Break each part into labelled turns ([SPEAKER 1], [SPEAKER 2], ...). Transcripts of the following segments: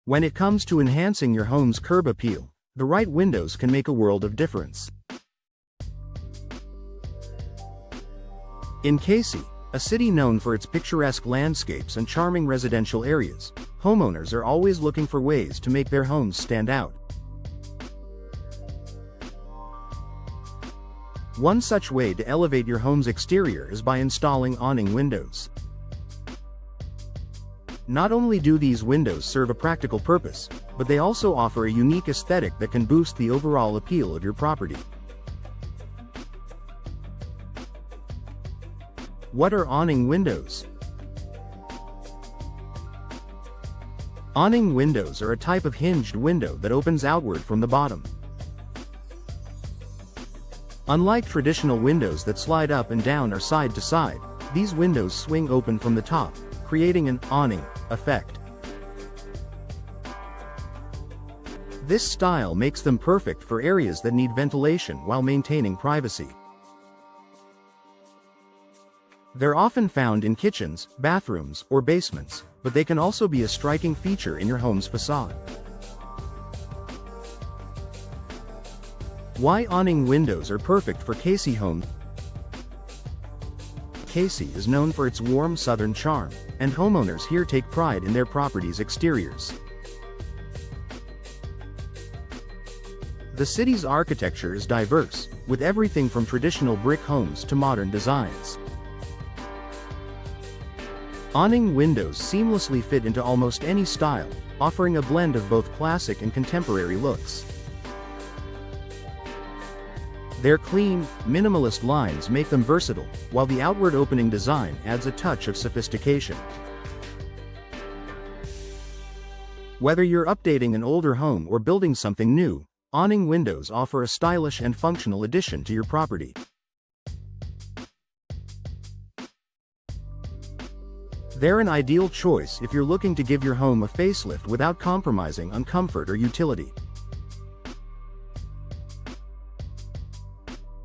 [SPEAKER 1] When it comes to enhancing your home's curb appeal, the right windows can make a world of difference. In Cayce, a city known for its picturesque landscapes and charming residential areas, homeowners are always looking for ways to make their homes stand out. One such way to elevate your home's exterior is by installing awning windows. Not only do these windows serve a practical purpose, but they also offer a unique aesthetic that can boost the overall appeal of your property. What are awning windows? Awning windows are a type of hinged window that opens outward from the bottom. Unlike traditional windows that slide up and down or side to side, these windows swing open from the top, creating an awning effect. This style makes them perfect for areas that need ventilation while maintaining privacy. They're often found in kitchens, bathrooms, or basements, but they can also be a striking feature in your home's facade. Why awning windows are perfect for Cayce homes? Cayce is known for its warm southern charm, and homeowners here take pride in their properties' exteriors. The city's architecture is diverse, with everything from traditional brick homes to modern designs. Awning windows seamlessly fit into almost any style, offering a blend of both classic and contemporary looks. Their clean, minimalist lines make them versatile, while the outward opening design adds a touch of sophistication. Whether you're updating an older home or building something new, awning windows offer a stylish and functional addition to your property. They're an ideal choice if you're looking to give your home a facelift without compromising on comfort or utility.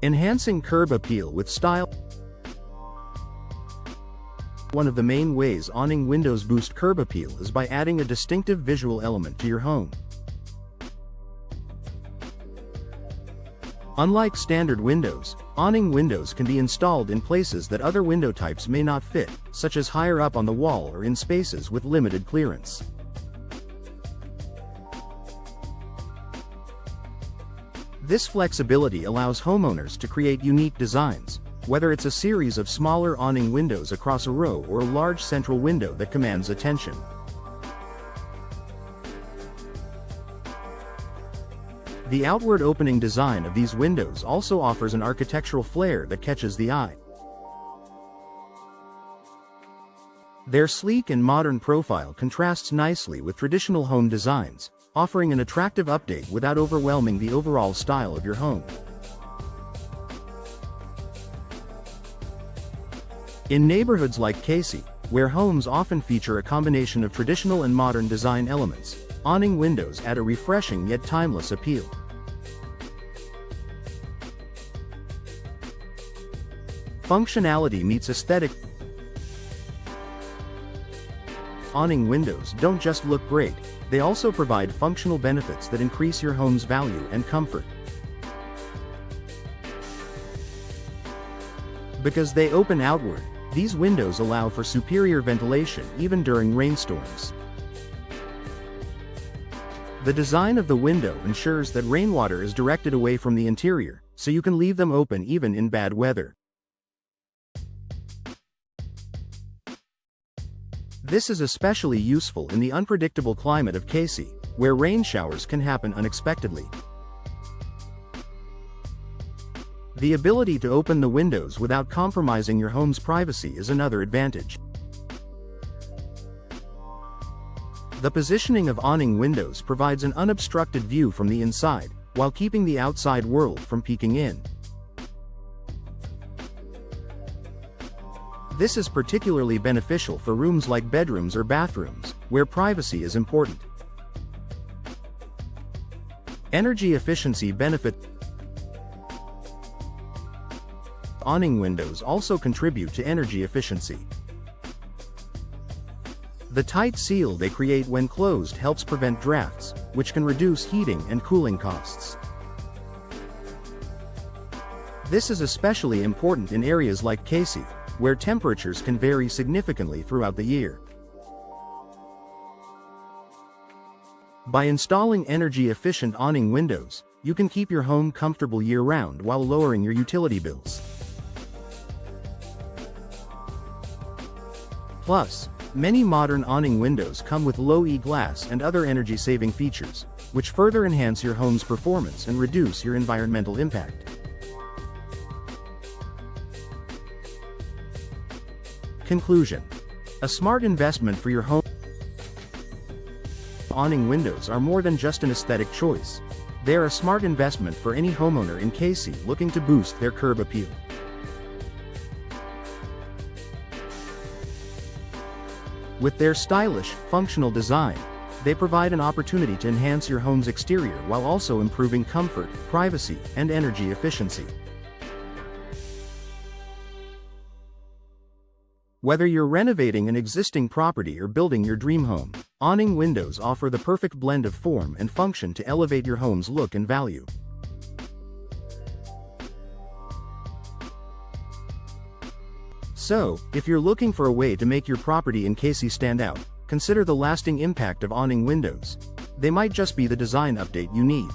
[SPEAKER 1] Enhancing curb appeal with style. One of the main ways awning windows boost curb appeal is by adding a distinctive visual element to your home. Unlike standard windows, awning windows can be installed in places that other window types may not fit, such as higher up on the wall or in spaces with limited clearance. This flexibility allows homeowners to create unique designs, whether it's a series of smaller awning windows across a row or a large central window that commands attention. The outward opening design of these windows also offers an architectural flair that catches the eye. Their sleek and modern profile contrasts nicely with traditional home designs, offering an attractive update without overwhelming the overall style of your home. In neighborhoods like Cayce, where homes often feature a combination of traditional and modern design elements, awning windows add a refreshing yet timeless appeal. Functionality meets aesthetic. Awning windows don't just look great, they also provide functional benefits that increase your home's value and comfort. Because they open outward, these windows allow for superior ventilation even during rainstorms. The design of the window ensures that rainwater is directed away from the interior, so you can leave them open even in bad weather. This is especially useful in the unpredictable climate of Cayce, where rain showers can happen unexpectedly. The ability to open the windows without compromising your home's privacy is another advantage. The positioning of awning windows provides an unobstructed view from the inside, while keeping the outside world from peeking in. This is particularly beneficial for rooms like bedrooms or bathrooms, where privacy is important. Energy efficiency benefit. Awning windows also contribute to energy efficiency. The tight seal they create when closed helps prevent drafts, which can reduce heating and cooling costs. This is especially important in areas like Cayce, where temperatures can vary significantly throughout the year. By installing energy-efficient awning windows, you can keep your home comfortable year-round while lowering your utility bills. Plus, many modern awning windows come with low-E glass and other energy-saving features, which further enhance your home's performance and reduce your environmental impact. Conclusion: a smart investment for your home. Awning windows are more than just an aesthetic choice. They are a smart investment for any homeowner in Cayce looking to boost their curb appeal. With their stylish, functional design, they provide an opportunity to enhance your home's exterior while also improving comfort, privacy, and energy efficiency. Whether you're renovating an existing property or building your dream home, awning windows offer the perfect blend of form and function to elevate your home's look and value. So, if you're looking for a way to make your property in Cayce stand out, consider the lasting impact of awning windows. They might just be the design update you need.